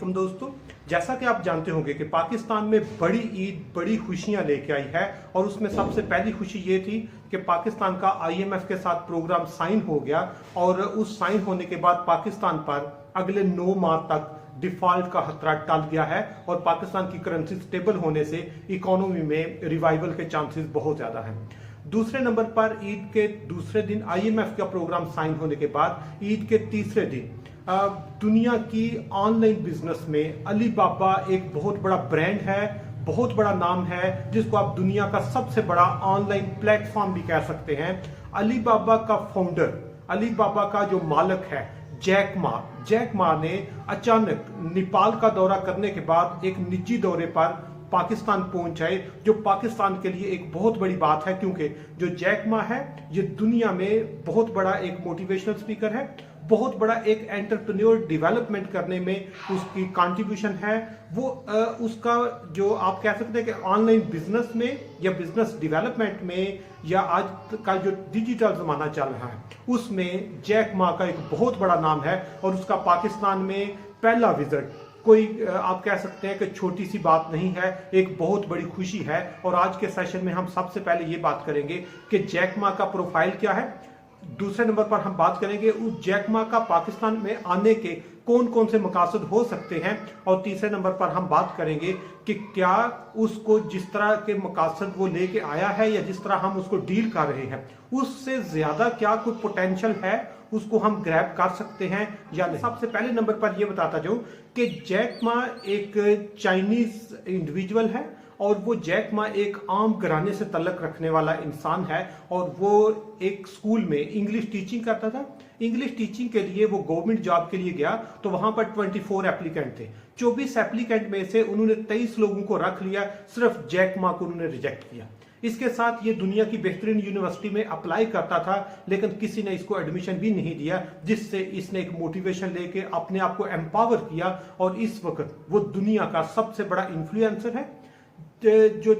वालेकुम दोस्तों। जैसा कि आप जानते होंगे कि पाकिस्तान में बड़ी ईद बड़ी खुशियां लेके आई है और उसमें सबसे पहली खुशी ये थी कि पाकिस्तान का आईएमएफ के साथ प्रोग्राम साइन हो गया और उस साइन होने के बाद पाकिस्तान पर अगले 9 माह तक डिफॉल्ट का खतरा टल गया है और पाकिस्तान की करेंसी स्टेबल होने से इकोनॉमी में रिवाइवल के चांसेस बहुत ज्यादा हैं। दूसरे नंबर पर ईद के दूसरे दिन आईएमएफ का प्रोग्राम साइन होने के बाद ईद के तीसरे दिन दुनिया की ऑनलाइन बिजनेस में अलीबाबा एक बहुत बड़ा ब्रांड है, बहुत बड़ा नाम है, जिसको आप दुनिया का सबसे बड़ा ऑनलाइन प्लेटफॉर्म भी कह सकते हैं। अलीबाबा का फाउंडर, अलीबाबा का जो मालिक है जैक मा ने अचानक नेपाल का दौरा करने के बाद एक निजी दौरे पर पाकिस्तान पहुंच जाए, जो पाकिस्तान के लिए एक बहुत बड़ी बात है, क्योंकि जो जैक मा है ये दुनिया में बहुत बड़ा एक मोटिवेशनल स्पीकर है, बहुत बड़ा एक एंटरप्रेन्योर डेवलपमेंट करने में उसकी कंट्रीब्यूशन है। वो उसका जो आप कह सकते हैं कि ऑनलाइन बिजनेस में या बिजनेस डेवलपमेंट में या आज का जो डिजिटल जमाना चल रहा है उसमें जैक मा का एक बहुत बड़ा नाम है और उसका पाकिस्तान में पहला विजिट कोई आप कह सकते हैं कि छोटी सी बात नहीं है, एक बहुत बड़ी खुशी है। और आज के सेशन में हम सबसे पहले ये बात करेंगे कि जैक मा का प्रोफाइल क्या है। दूसरे नंबर पर हम बात करेंगे उस जैक मा का पाकिस्तान में आने के कौन कौन से मकासद हो सकते हैं और तीसरे नंबर पर हम बात करेंगे कि क्या उसको जिस तरह के मकासद वो लेके आया है या जिस तरह हम उसको डील कर रहे हैं उससे ज्यादा क्या कोई पोटेंशियल है, उसको हम ग्रैब कर सकते हैं या नहीं। सबसे पहले नंबर पर यह बताता जाऊं कि जैक मा एक चाइनीज इंडिविजुअल है और वो जैक मा एक आम घराने से तल्लक रखने वाला इंसान है और वो एक स्कूल में इंग्लिश टीचिंग करता था। इंग्लिश टीचिंग के लिए वो गवर्नमेंट जॉब के लिए गया तो वहां पर 24 एप्लीकेंट थे। 24 एप्लीकेंट में से उन्होंने 23 लोगों को रख लिया, सिर्फ जैक मा को उन्होंने रिजेक्ट किया। इसके साथ ये दुनिया की बेहतरीन यूनिवर्सिटी में अप्लाई करता था लेकिन किसी ने इसको एडमिशन भी नहीं दिया, जिससे इसने एक मोटिवेशन लेके अपने आप को एम्पावर किया और इस वक्त वो दुनिया का सबसे बड़ा इन्फ्लुएंसर है। जो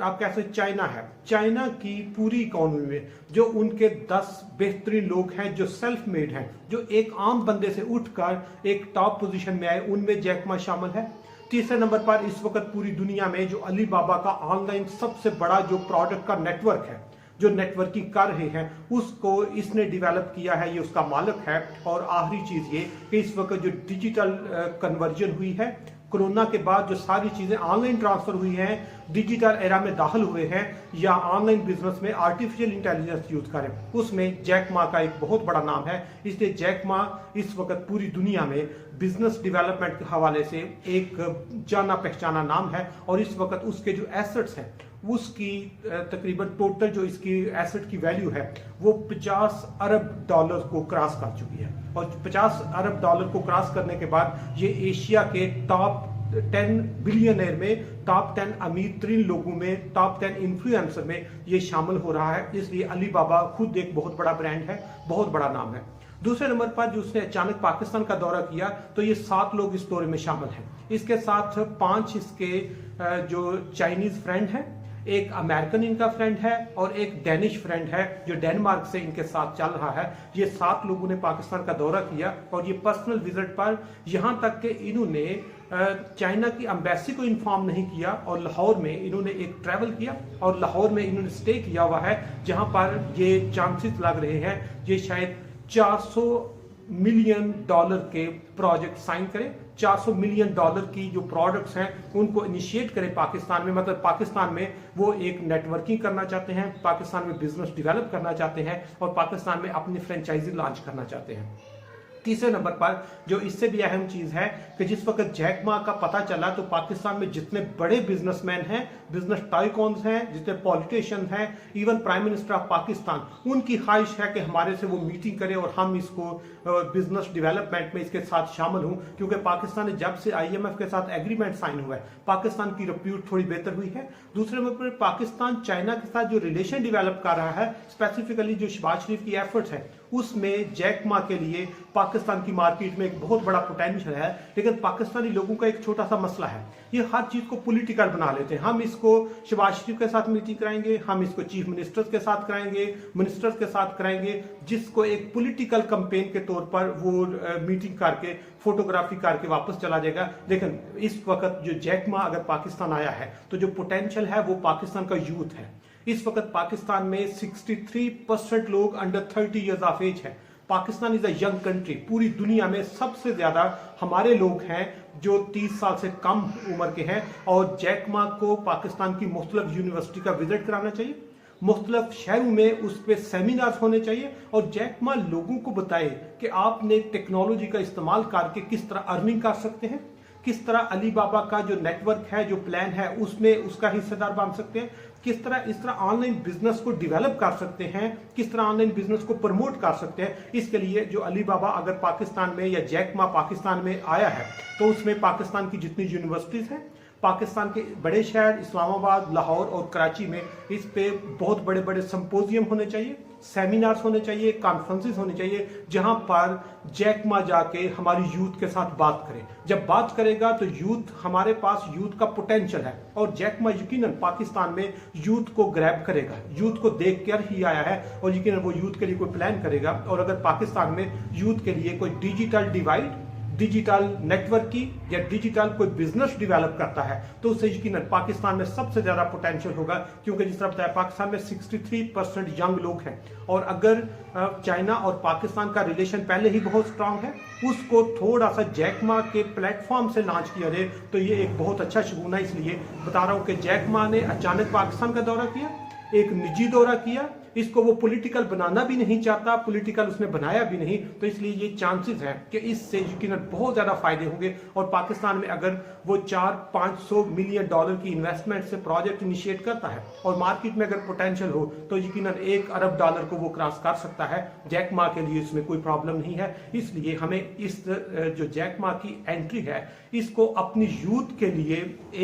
आप कह सकते चाइना है, चाइना की पूरी इकोनॉमी में जो उनके 10 बेहतरीन लोग हैं जो सेल्फ मेड हैं, जो एक आम बंदे से उठकर एक टॉप पोजीशन में आए, उनमें जैक मा शामिल है। तीसरे नंबर पर इस वक्त पूरी दुनिया में जो अलीबाबा का ऑनलाइन सबसे बड़ा जो प्रोडक्ट का नेटवर्क है, जो नेटवर्किंग कर रहे हैं, उसको इसने डेवलप किया है, ये उसका मालिक है। और आखिरी चीज ये कि इस वक्त जो डिजिटल कन्वर्जन हुई है, कोरोना के बाद जो सारी चीजें ऑनलाइन ट्रांसफर हुई हैं, डिजिटल एरा में दाखिल हुए हैं या ऑनलाइन बिजनेस में आर्टिफिशियल इंटेलिजेंस यूज करें, उसमें जैक मा का एक बहुत बड़ा नाम है। इसलिए जैक मा इस वक्त पूरी दुनिया में बिजनेस डेवलपमेंट के हवाले से एक जाना पहचाना नाम है और इस वक्त उसके जो एसेट्स हैं उसकी तकरीबन टोटल जो इसकी एसेट की वैल्यू है वो 50 अरब डॉलर को क्रॉस कर चुकी है। और 50 अरब डॉलर को क्रॉस करने के बाद ये एशिया के टॉप 10 बिलियनर में, टॉप 10 अमीर तरीन लोगों में, टॉप 10 इन्फ्लुएंसर में ये शामिल हो रहा है। इसलिए अलीबाबा खुद एक बहुत बड़ा ब्रांड है, बहुत बड़ा नाम है। दूसरे नंबर पर जो उसने अचानक पाकिस्तान का दौरा किया तो ये 7 लोग इस दौरे में शामिल हैं। इसके साथ 5 इसके जो चाइनीज फ्रेंड हैं, एक अमेरिकन इनका फ्रेंड है और एक डेनिश फ्रेंड है जो डेनमार्क से इनके साथ चल रहा है। ये 7 लोगों ने पाकिस्तान का दौरा किया और ये पर्सनल विजिट पर यहां तक कि इन्होंने चाइना की एम्बेसी को इन्फॉर्म नहीं किया और लाहौर में इन्होंने एक ट्रैवल किया और लाहौर में इन्होंने स्टे किया हुआ है, जहां पर ये चांसेस लग रहे हैं ये शायद 400 मिलियन डॉलर के प्रोजेक्ट साइन करें। 400 मिलियन डॉलर की जो प्रोडक्ट्स हैं उनको इनिशिएट करें पाकिस्तान में, मतलब पाकिस्तान में वो एक नेटवर्किंग करना चाहते हैं, पाकिस्तान में बिजनेस डेवलप करना चाहते हैं और पाकिस्तान में अपनी फ्रेंचाइजी लॉन्च करना चाहते हैं। तीसरे नंबर पर जो इससे भी अहम चीज है कि जिस वक्त जैक मा का पता चला तो पाकिस्तान में जितने बड़े बिजनेसमैन हैं, बिजनेस टाइकॉन्स हैं, जितने पॉलिटिशियन हैं, even prime minister of Pakistan, उनकी ख्वाहिश है कि हमारे से वो मीटिंग करें और हम इसको बिजनेस डेवलपमेंट में इसके साथ शामिल हूं, क्योंकि पाकिस्तान ने जब से आईएमएफ के साथ एग्रीमेंट साइन हुआ है पाकिस्तान की रिप्यूट थोड़ी बेहतर हुई है। दूसरे नंबर पर पाकिस्तान चाइना के साथ जो रिलेशन डेवलप कर रहा है, स्पेसिफिकली जो शहबाज शरीफ की एफर्ट्स है उसमें जैक मा के लिए पाकिस्तान की मार्केट में एक बहुत बड़ा पोटेंशियल है। लेकिन पाकिस्तानी लोगों का एक छोटा सा मसला है, ये हर चीज को पॉलिटिकल बना लेते हैं। हम इसको शहबाज शरीफ के साथ मीटिंग कराएंगे, हम इसको चीफ मिनिस्टर्स के साथ कराएंगे, मिनिस्टर्स के साथ कराएंगे, जिसको एक पॉलिटिकल कैंपेन के तौर पर वो मीटिंग करके फोटोग्राफी करके वापस चला जाएगा। लेकिन इस वक्त जो जैक मा अगर पाकिस्तान आया है तो जो पोटेंशियल है वो पाकिस्तान का यूथ है। इस वक्त पाकिस्तान में 63% लोग अंडर 30 ईयर्स ऑफ एज है। Pakistan is a young country. पूरी दुनिया में सबसे ज्यादा हमारे लोग हैं जो 30 साल से कम उम्र के हैं। और जैक मा को पाकिस्तान की मुख्तलिफ यूनिवर्सिटी का विजिट कराना चाहिए, मुख्तलिफ शहरों में उस पर सेमिनार्स होने चाहिए और जैक मा लोगों को बताए कि आपने टेक्नोलॉजी का इस्तेमाल करके किस तरह अर्निंग कर सकते हैं, किस तरह अली बाबा का जो नेटवर्क है, जो प्लान है, उसमें उसका हिस्सेदार बन सकते हैं, किस तरह इस तरह ऑनलाइन बिजनेस को डेवलप कर सकते हैं, किस तरह ऑनलाइन बिजनेस को प्रमोट कर सकते हैं। इसके लिए जो अली बाबा अगर पाकिस्तान में या जैक मा पाकिस्तान में आया है तो उसमें पाकिस्तान की जितनी यूनिवर्सिटीज हैं, पाकिस्तान के बड़े शहर इस्लामाबाद, लाहौर और कराची में इस पे बहुत बड़े बड़े संपोजियम होने चाहिए, सेमिनार्स होने चाहिए, कॉन्फ्रेंसेस होने चाहिए, जहां पर जैक मा जाके हमारी यूथ के साथ बात करे। जब बात करेगा तो यूथ, हमारे पास यूथ का पोटेंशियल है और जैक मा यकीनन पाकिस्तान में यूथ को ग्रैब करेगा। यूथ को देख कर ही आया है और यकीनन वो यूथ के लिए कोई प्लान करेगा। और अगर पाकिस्तान में यूथ के लिए कोई डिजिटल डिवाइड, डिजिटल नेटवर्क की या डिजिटल कोई बिजनेस डेवलप करता है तो उससे यकीनन पाकिस्तान में सबसे ज्यादा पोटेंशियल होगा। क्योंकि जिस तरह बताया पाकिस्तान में 63% यंग लोग हैं और अगर चाइना और पाकिस्तान का रिलेशन पहले ही बहुत स्ट्रांग है, उसको थोड़ा सा जैक मा के प्लेटफॉर्म से लॉन्च किया जाए तो ये एक बहुत अच्छा शगुन है। इसलिए बता रहा हूं कि जैक मा ने अचानक पाकिस्तान का दौरा किया, एक निजी दौरा किया, इसको वो पॉलिटिकल बनाना भी नहीं चाहता, पॉलिटिकल उसने बनाया भी नहीं, तो इसलिए ये चांसेस हैं कि इससे यकीनन बहुत ज्यादा फायदे होंगे। और पाकिस्तान में अगर वो 400-500 मिलियन डॉलर की इन्वेस्टमेंट से प्रोजेक्ट इनिशिएट करता है और मार्केट में अगर पोटेंशियल हो तो यकीनन $1 अरब को वो क्रॉस कर सकता है। जैक मा के लिए इसमें कोई प्रॉब्लम नहीं है। इसलिए हमें इस जो जैक मा की एंट्री है इसको अपनी यूथ के लिए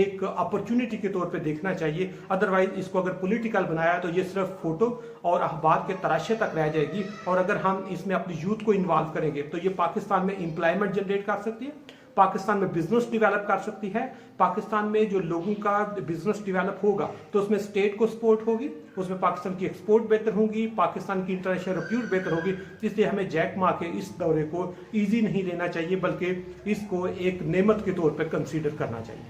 एक अपॉर्चुनिटी के तौर पे देखना चाहिए। अदरवाइज इसको अगर पॉलिटिकल बनाया तो ये सिर्फ फोटो और अखबार के तराशे तक रह जाएगी। और अगर हम इसमें अपनी यूथ को इन्वॉल्व करेंगे तो ये पाकिस्तान में एम्प्लॉयमेंट जनरेट कर सकती है, पाकिस्तान में बिजनेस डेवलप कर सकती है। पाकिस्तान में जो लोगों का बिजनेस डेवलप होगा तो उसमें स्टेट को सपोर्ट होगी, उसमें पाकिस्तान की एक्सपोर्ट बेहतर होगी, पाकिस्तान की इंटरनेशनल रिप्यूट बेहतर होगी। इसलिए हमें जैक मा के इस दौरे को इजी नहीं लेना चाहिए बल्कि इसको एक नेमत के तौर पर कंसीडर करना चाहिए।